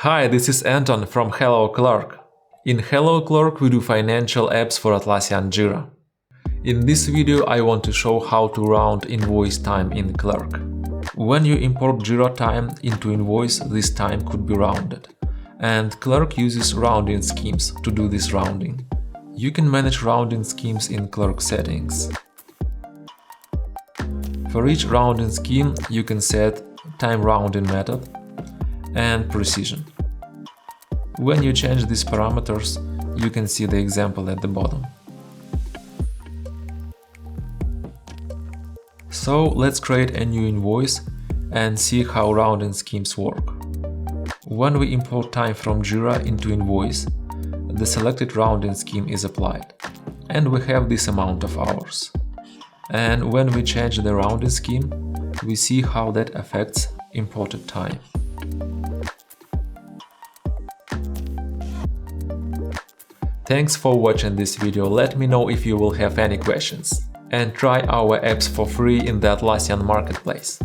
Hi, this is Anton from Hello Clerk. In Hello Clerk we do financial apps for Atlassian Jira. In this video I want to show how to round invoice time in Clerk. When you import Jira time into Invoice, this time could be rounded. And Clerk uses rounding schemes to do this rounding. You can manage rounding schemes in Clerk settings. For each rounding scheme you can set time rounding method and precision. When you change these parameters, you can see the example at the bottom. So let's create a new invoice and see how rounding schemes work. When we import time from Jira into Invoice, the selected rounding scheme is applied, and we have this amount of hours. And when we change the rounding scheme, we see how that affects imported time. Thanks for watching this video. Let me know if you will have any questions. And try our apps for free in the Atlassian marketplace.